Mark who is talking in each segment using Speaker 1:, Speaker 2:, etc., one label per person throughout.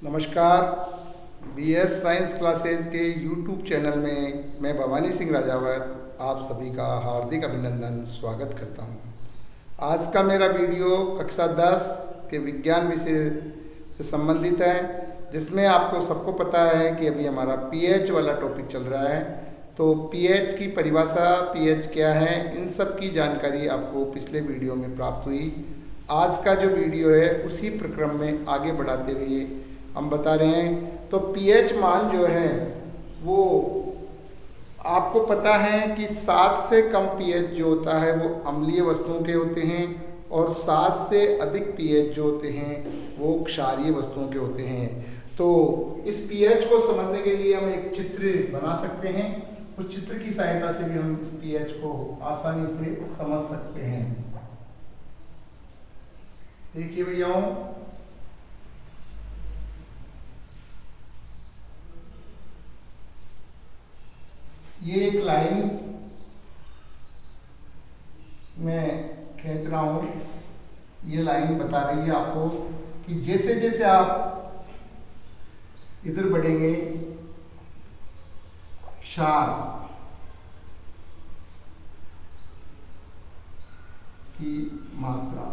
Speaker 1: नमस्कार। BS science classes के YouTube channel में मैं भवानी सिंह राजावत आप सभी का हार्दिक अभिनंदन स्वागत करता हूं। आज का मेरा वीडियो कक्षा 10 के विज्ञान विषय से संबंधित है, जिसमें आपको सबको पता है कि अभी हमारा पीएच वाला टॉपिक चल रहा है। तो पीएच की परिभाषा, पीएच क्या है, इन सब की जानकारी आपको पिछले वीडियो में प्राप्त हुई। आज का जो वीडियो है उसी प्रक्रम में आगे बढ़ाते हुए हम बता रहे हैं। तो पीएच मान जो है वो आपको पता है कि 7 से कम पीएच जो होता है वो अम्लीय वस्तुओं के होते हैं, और 7 से अधिक पीएच जो होते हैं वो क्षारीय वस्तुओं के होते हैं। तो इस पीएच को समझने के लिए हम एक चित्र बना सकते हैं। उस चित्र की सहायता से भी हम इस पीएच को आसानी से समझ सकते हैं। देखिए भैयाओं, ये एक लाइन मैं खींच रहा हूं। ये लाइन बता रही है आपको कि जैसे जैसे आप इधर बढ़ेंगे क्षार की मात्रा,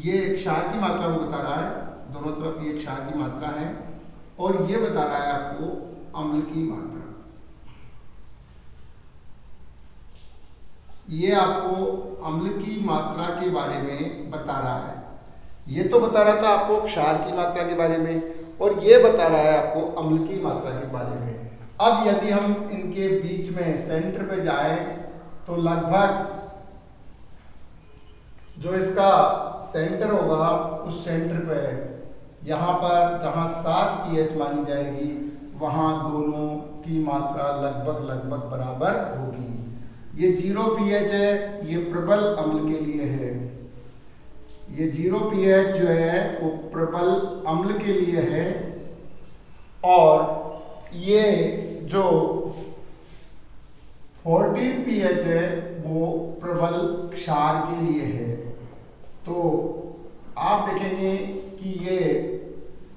Speaker 1: ये क्षार की मात्रा को बता रहा है, दोनों तरफ ये क्षार की मात्रा है, और ये बता रहा है आपको अम्ल की मात्रा। ये आपको अम्ल की मात्रा के बारे में बता रहा है। ये तो बता रहा था आपको क्षार की मात्रा के बारे में, और ये बता रहा है आपको अम्ल की मात्रा के बारे में। अब यदि हम इनके बीच में सेंटर पे जाएं तो लगभग जो इसका सेंटर होगा उस सेंटर पे यहाँ पर जहाँ 7 पीएच मानी जाएगी वहाँ दोनों की मात्रा लगभग बराबर होगी। ये 0 पीएच है, ये प्रबल अम्ल के लिए है। ये 0 पीएच जो है वो प्रबल अम्ल के लिए है, और ये जो 14 पीएच है वो प्रबल क्षार के लिए है। तो आप देखेंगे कि ये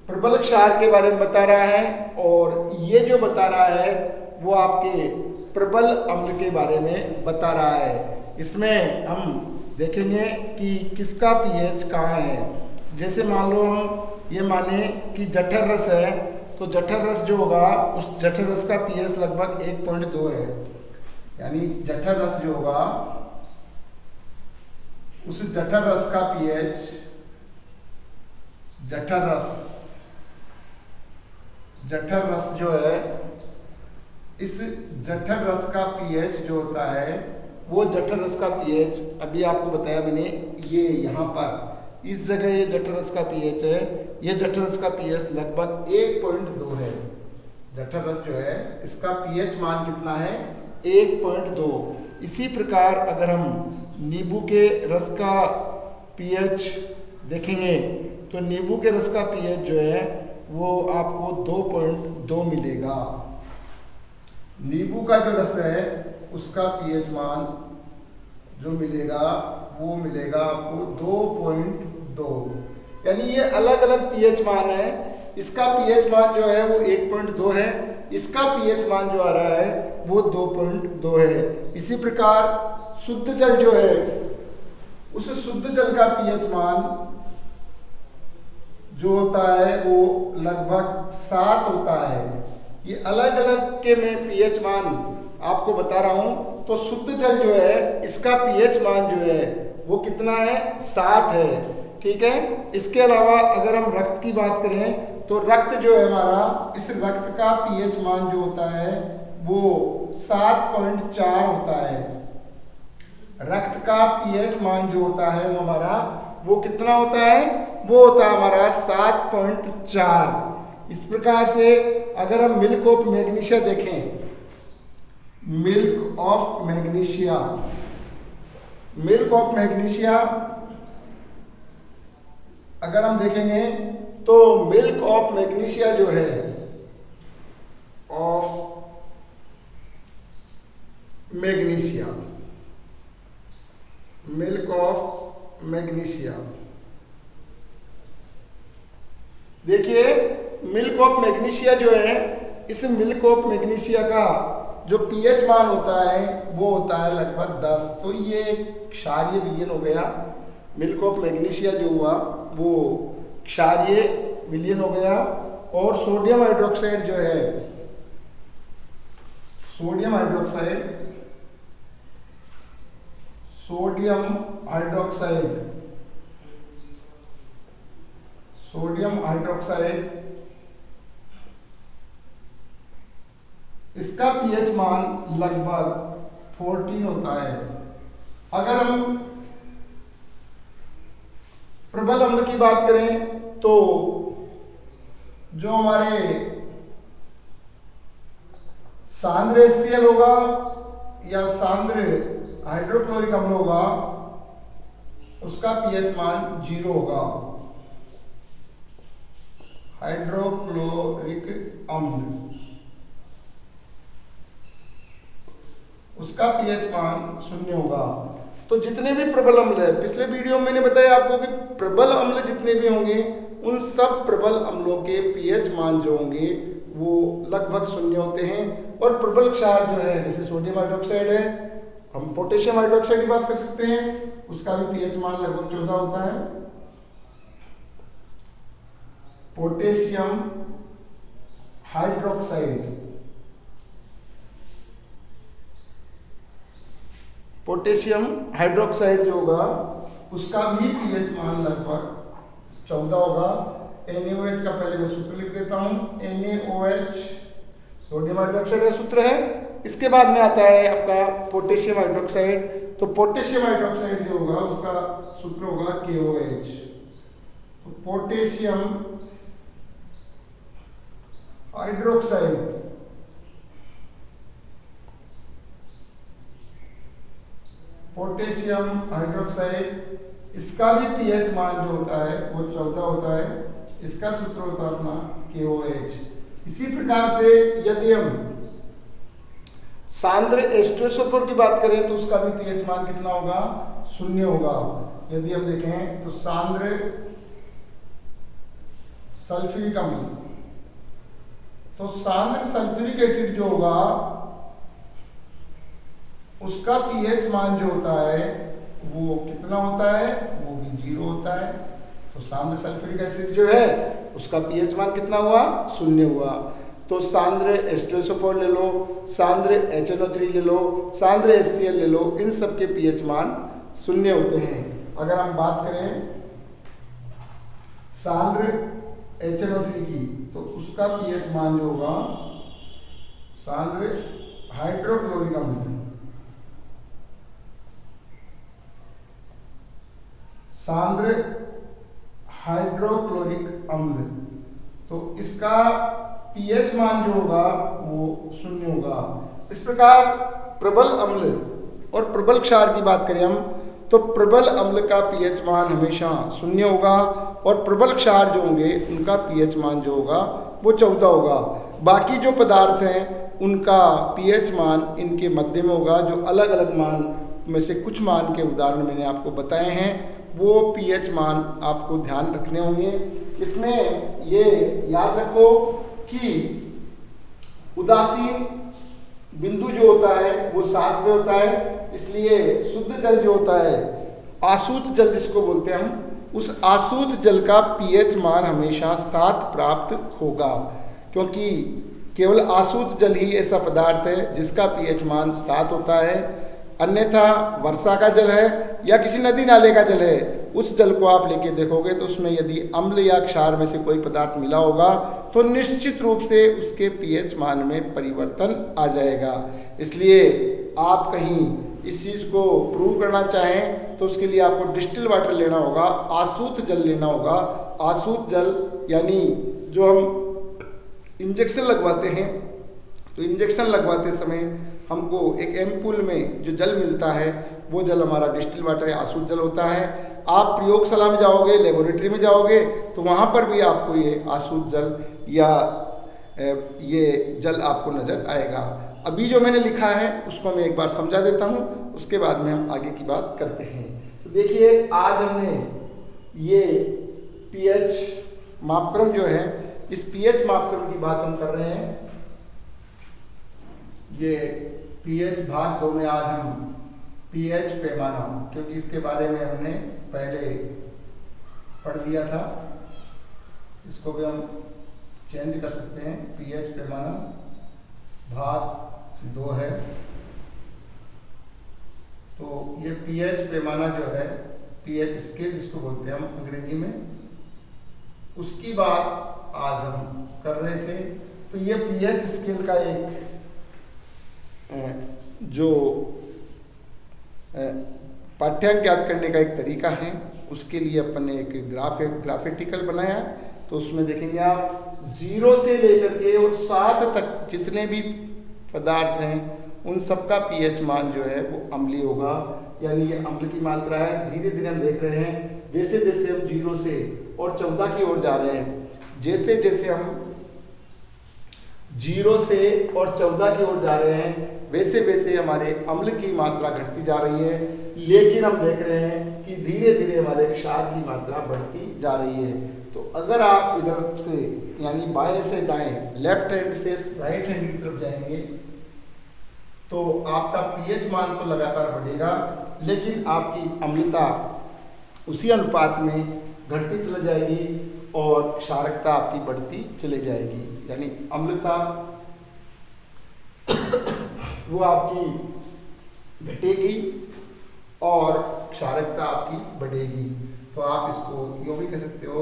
Speaker 1: प्रबल क्षार के बारे में बता रहा है, और ये जो बता रहा है वो आपके प्रबल अम्ल के बारे में बता रहा है। इसमें हम देखेंगे कि किसका पीएच कहाँ है। जैसे मान लो हम ये माने कि जठर रस है, तो जठर रस जो होगा उस जठर रस का पीएच लगभग 1.2 है। यानी जठर रस जो होगा उस जठर रस का पीएच, जठर रस जो है, इस जठर रस का पीएच जो होता है वो जठर रस का पीएच अभी आपको बताया मैंने, ये यहाँ पर इस जगह ये जठर रस का पीएच है। ये जठर रस का पीएच लगभग 1.2 है। जठर रस जो है इसका पीएच मान कितना है? 1.2। इसी प्रकार अगर हम नींबू के रस का पीएच देखेंगे तो नींबू के रस का पीएच जो है वो आपको 2.2 मिलेगा। नींबू का जो रस है उसका पीएच मान जो मिलेगा वो मिलेगा आपको 2.2। यानी ये अलग अलग पीएच मान है। इसका पीएच मान जो है वो 1.2 है, इसका पीएच मान जो आ रहा है वो 2.2 है। इसी प्रकार शुद्ध जल जो है उस शुद्ध जल का पीएच मान जो होता है वो लगभग 7 होता है। ये अलग अलग के मैं पीएच मान आपको बता रहा हूं। तो शुद्ध जल जो है इसका पीएच मान जो है वो कितना है? 7 है। ठीक है। इसके अलावा अगर हम रक्त की बात करें तो रक्त जो है हमारा, इस रक्त का पीएच मान जो होता है वो 7.4 होता है। रक्त का पीएच मान जो होता है वो हमारा वो कितना होता है? वो होता है हमारा 7.4। इस प्रकार से अगर हम मिल्क ऑफ मैग्नीशिया देखें, मिल्क ऑफ मैग्नीशिया अगर हम देखेंगे तो मिल्क ऑफ मैग्नीशिया जो है of magnesia, milk of magnesia देखिए मिल्क ऑफ मैग्नीशिया जो है, इस मिल्क ऑफ मैग्नीशिया का जो पीएच मान होता है वो होता है लगभग 10। तो ये क्षारीय विलयन हो गया। मिल्क ऑफ मैग्नीशिया जो हुआ वो क्षारीय विलयन हो गया। और सोडियम हाइड्रोक्साइड जो है, सोडियम हाइड्रोक्साइड इसका पीएच मान लगभग 14 होता है। अगर हम प्रबल अम्ल की बात करें तो जो हमारे सांद्र HCl होगा या सांद्र हाइड्रोक्लोरिक अम्ल होगा, उसका पीएच मान 0 होगा। हाइड्रोक्लोरिक अम्ल उसका पीएच मान 0 होगा। तो जितने भी प्रबल अम्ल है, पिछले वीडियो में मैंने बताया आपको कि प्रबल अम्ल जितने भी होंगे उन सब प्रबल अम्लों के पीएच मान जो होंगे वो लगभग 0 होते हैं। और प्रबल क्षार जो है, जैसे सोडियम हाइड्रोक्साइड है, हम पोटेशियम हाइड्रोक्साइड की बात कर सकते हैं, उसका भी पीएच मान लगभग 14 होता है। पोटेशियम हाइड्रोक्साइड जो होगा उसका भी पीएच मान लगभग 14 होगा। NaOH का पहले मैं सूत्र लिख देता हूं। NaOH सोडियम हाइड्रोक्साइड का सूत्र है। इसके बाद में आता है आपका पोटेशियम हाइड्रोक्साइड। तो पोटेशियम हाइड्रोक्साइड जो होगा उसका सूत्र होगा KOH। तो पोटेशियम हाइड्रोक्साइड इसका भी पीएच मान जो होता है वो 14 होता है। इसका सूत्र होता है अपना KOH। इसी प्रकार से यदि हम सांद्र H2SO4 की बात करें तो उसका भी पीएच मान कितना होगा? 0 होगा। यदि हम देखें तो सांद्र सल्फ्यूरिक अम्ल, तो सांद्र सल्फ्यूरिक एसिड जो होगा उसका पीएच मान जो होता है वो कितना होता है? वो भी 0 होता है। तो सांद्र सल्फ्यूरिक एसिड जो है उसका पीएच मान कितना हुआ? 0 हुआ। तो सांद्र H2SO4 ले लो, सांद्र HNO3 ले लो, सांद्र HCl ले लो, इन सब के पीएच मान 0 होते हैं। अगर हम बात करें सांद्र HNO3 की तो उसका पीएच मान जो होगा सांद्र हाइड्रोक्लोरिक अम्ल, सांद्र हाइड्रोक्लोरिक अम्ल, तो इसका पीएच मान जो होगा वो 0 होगा। इस प्रकार प्रबल अम्ल और प्रबल क्षार की बात करें हम तो प्रबल अम्ल का पीएच मान हमेशा 0 होगा और प्रबल क्षार जो होंगे उनका पीएच मान जो होगा वो 14 होगा। बाकी जो पदार्थ हैं उनका पीएच मान इनके मध्य में होगा। जो अलग अलग मान में से कुछ मान के उदाहरण मैंने आपको बताए हैं वो पीएच मान आपको ध्यान रखने होंगे। इसमें ये याद रखो कि उदासीन बिंदु जो होता है वो 7 पे होता है, इसलिए शुद्ध जल जो होता है, आसूत जल जिसको बोलते हैं हम, उस आसूत जल का पीएच मान हमेशा 7 प्राप्त होगा, क्योंकि केवल आसूत जल ही ऐसा पदार्थ है जिसका पीएच मान 7 होता है। अन्यथा वर्षा का जल है या किसी नदी नाले का जल है, उस जल को आप लेके देखोगे तो उसमें यदि अम्ल या क्षार में से कोई पदार्थ मिला होगा तो निश्चित रूप से उसके पीएच मान में परिवर्तन आ जाएगा। इसलिए आप कहीं इस चीज़ को प्रूव करना चाहें तो उसके लिए आपको डिस्टिल वाटर लेना होगा, आसूत जल लेना होगा। आसूत जल यानी जो हम इंजेक्शन लगवाते हैं तो इंजेक्शन लगवाते समय हमको एक एम्पूल में जो जल मिलता है वो जल हमारा डिस्टिल वाटर या आसूत जल होता है। आप प्रयोगशाला में जाओगे, लेबोरेटरी में जाओगे तो वहाँ पर भी आपको ये आसूत जल या ये जल आपको नज़र आएगा। अभी जो मैंने लिखा है उसको मैं एक बार समझा देता हूँ, उसके बाद में हम आगे की बात करते हैं। तो देखिए आज हमने ये पीएच मापक्रम जो है, इस पीएच मापक्रम की बात हम कर रहे हैं। ये पीएच भाग 2 में आज हम पीएच पैमाना, क्योंकि इसके बारे में हमने पहले पढ़ लिया था, इसको भी हम चेंज कर सकते हैं। पीएच पैमाना भाग 2 है। तो ये पीएच पैमाना जो है, पीएच स्केल जिसको बोलते हैं हम अंग्रेजी में, उसकी बात आज हम कर रहे थे। तो ये पीएच स्केल का एक जो पाठ्यांक याद करने का एक तरीका है, उसके लिए अपन ने एक ग्राफिटिकल बनाया। तो उसमें देखेंगे आप 0 से लेकर के और 7 तक जितने भी पदार्थ हैं उन सब का पीएच मान जो है वो अम्लीय होगा, यानी ये अम्ल की मात्रा है। धीरे धीरे हम देख रहे हैं, जैसे जैसे हम 0 से और 14 की ओर जा रहे हैं, जैसे जैसे हम 0 से और 14 की ओर जा रहे हैं, वैसे वैसे हमारे अम्ल की मात्रा घटती जा रही है। लेकिन हम देख रहे हैं कि धीरे धीरे हमारे क्षार की मात्रा बढ़ती जा रही है। तो अगर आप इधर से यानी बाएं से दाएं, लेफ्ट हैंड से राइट हैंड की तरफ जाएंगे, तो आपका पीएच मान तो लगातार बढ़ेगा, लेकिन आपकी अम्लता उसी अनुपात में घटती चली जाएगी और क्षारकता आपकी बढ़ती चली जाएगी। यानी अम्लता वो आपकी घटेगी और क्षारकता आपकी बढ़ेगी। तो आप इसको यूँ भी कह सकते हो,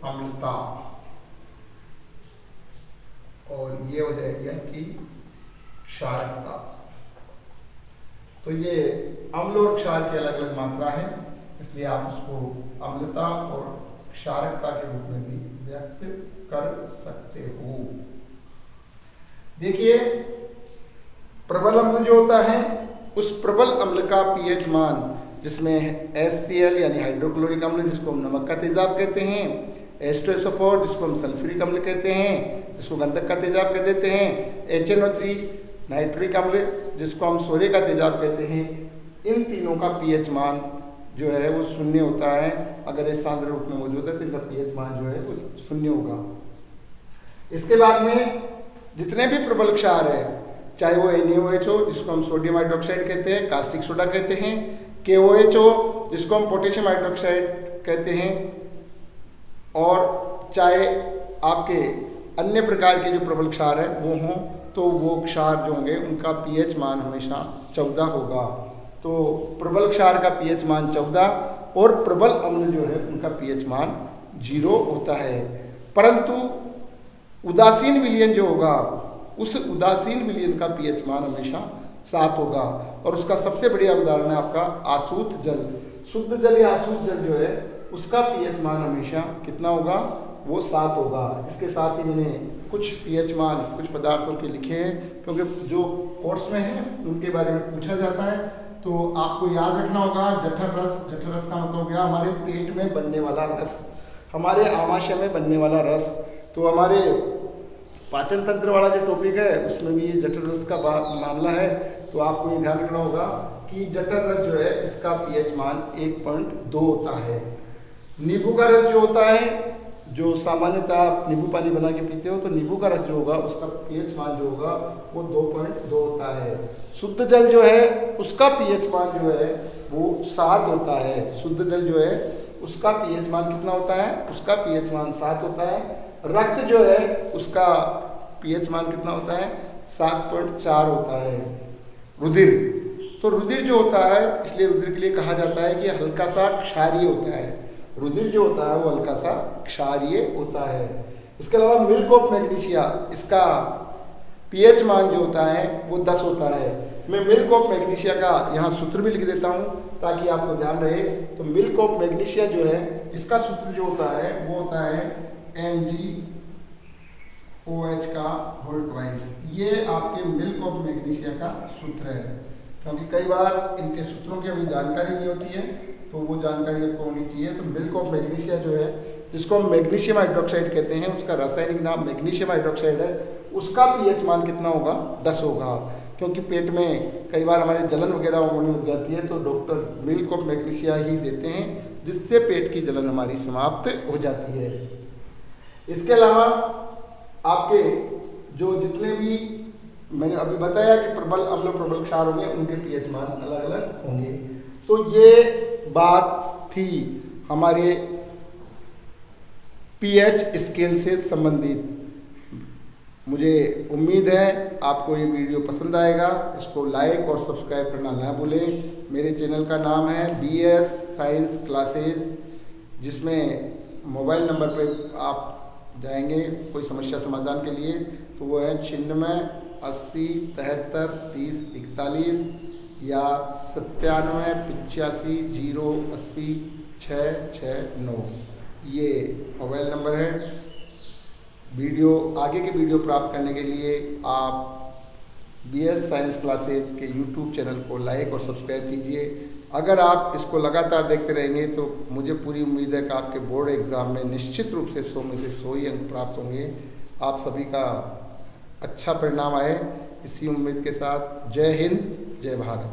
Speaker 1: अम्लता, और ये हो जाएगी आपकी क्षारकता। तो ये अम्ल और क्षार की अलग अलग मात्रा है, इसलिए आप उसको अम्लता और क्षारकता के रूप में भी व्यक्त कर सकते हो। देखिए, प्रबल अम्ल जो होता है, उस प्रबल अम्ल का पीएच मान, जिसमें HCl यानी हाइड्रोक्लोरिक अम्ल जिसको हम नमक का तेजाब कहते हैं, H2SO4 जिसको हम सल्फ्यूरिक अम्ल कहते हैं, जिसको गंधक का तेजाब कह देते हैं, HNO3 नाइट्रिक अम्ल जिसको हम सोरे का तेजाब कहते हैं, इन तीनों का पीएच मान जो है वो 0 होता है। अगर ये सांद्र रूप में मौजूद है तो इनका पीएच मान जो है वो 0 होगा। इसके बाद में जितने भी प्रबल क्षार है, चाहे वो NaOH हो जिसको हम सोडियम हाइड्रोक्साइड कहते हैं, कास्टिक सोडा कहते हैं, KOH हो जिसको हम पोटेशियम हाइड्रोक्साइड कहते हैं, और चाहे आपके अन्य प्रकार के जो प्रबल क्षार है वो हों, तो वो क्षार जो होंगे उनका पीएच मान हमेशा 14 होगा। तो प्रबल क्षार का पीएच मान 14 और प्रबल अम्ल जो है उनका पीएच मान 0 होता है। परंतु उदासीन विलयन जो होगा, उस उदासीन विलयन का पीएच मान हमेशा 7 होगा। और उसका सबसे बढ़िया उदाहरण है आपका आसूत जल। शुद्ध जल या आसूत जल जो है उसका पीएच मान हमेशा कितना होगा, वो 7 होगा। इसके साथ ही मैंने कुछ पीएच मान कुछ पदार्थों के लिखे हैं, क्योंकि जो कोर्स में हैं उनके बारे में पूछा जाता है। तो आपको याद रखना होगा, जठर रस, जठर रस का मतलब हो गया हमारे पेट में बनने वाला रस, हमारे आमाशय में बनने वाला रस। तो हमारे पाचन तंत्र वाला जो टॉपिक है उसमें भी ये जठर रस का मामला है। तो आपको ये ध्यान रखना होगा कि जठर रस जो है इसका पीएच मान 1.2 होता है। नींबू का रस जो होता है, जो सामान्यतः आप नींबू पानी बना के पीते हो, तो नींबू का रस जो होगा उसका पीएच मान जो होगा वो 2.2 होता है। शुद्ध जल जो है उसका पीएच मान जो है वो 7 होता है। शुद्ध जल जो है उसका पीएच मान कितना होता है, उसका पीएच मान 7 होता है। रक्त जो है उसका पीएच मान कितना होता है, 7.4 होता है। रुधिर, तो रुधिर जो होता है, इसलिए रुधिर के लिए कहा जाता है कि हल्का सा क्षारीय होता है। रुधिर जो होता है वो हल्का सा क्षारीय होता है। इसके अलावा मिल्क ऑफ मैग्नीशिया, इसका पीएच मान जो होता है वो 10 होता है। मैं मिल्क ऑफ मैग्नीशिया का यहाँ सूत्र भी लिख देता हूँ ताकि आपको ध्यान रहे। तो मिल्क ऑफ मैग्नीशिया जो है इसका सूत्र जो होता है वो होता है MgOH का होल ट्वाइस। ये आपके मिल्क ऑफ मैग्नीशिया का सूत्र है, क्योंकि कई बार इनके सूत्रों की अभी जानकारी नहीं होती है, तो वो जानकारी आपको होनी चाहिए। तो मिल्क ऑफ मैग्नीशिया जो है, जिसको हम मैग्नीशियम हाइड्रोक्साइड कहते हैं, उसका रासायनिक नाम मैग्नीशियम हाइड्रोक्साइड है, उसका पीएच मान कितना होगा, 10 होगा। क्योंकि पेट में कई बार हमारे जलन वगैरह होने लग जाती है, तो डॉक्टर मिल्क ऑफ मैग्नीशिया ही देते हैं, जिससे पेट की जलन हमारी समाप्त हो जाती है। इसके अलावा आपके जो जितने भी मैंने अभी बताया कि प्रबल अम्ल प्रबल क्षार होंगे उनके पीएच मान अलग अलग होंगे। तो ये बात थी हमारे पीएच स्केल से संबंधित। मुझे उम्मीद है आपको ये वीडियो पसंद आएगा। इसको लाइक और सब्सक्राइब करना ना भूलें। मेरे चैनल का नाम है BS साइंस क्लासेस, जिसमें मोबाइल नंबर पे आप जाएंगे कोई समस्या समाधान के लिए तो वो है 96 80 73 30 41 या 97 85 0 80 669, ये मोबाइल नंबर है। आगे के वीडियो प्राप्त करने के लिए आप BS साइंस क्लासेस के YouTube चैनल को लाइक और सब्सक्राइब कीजिए। अगर आप इसको लगातार देखते रहेंगे तो मुझे पूरी उम्मीद है कि आपके बोर्ड एग्ज़ाम में निश्चित रूप से 100 में से 100 ही अंक प्राप्त होंगे। आप सभी का अच्छा परिणाम आए, इसी उम्मीद के साथ जय हिंद, जय भारत।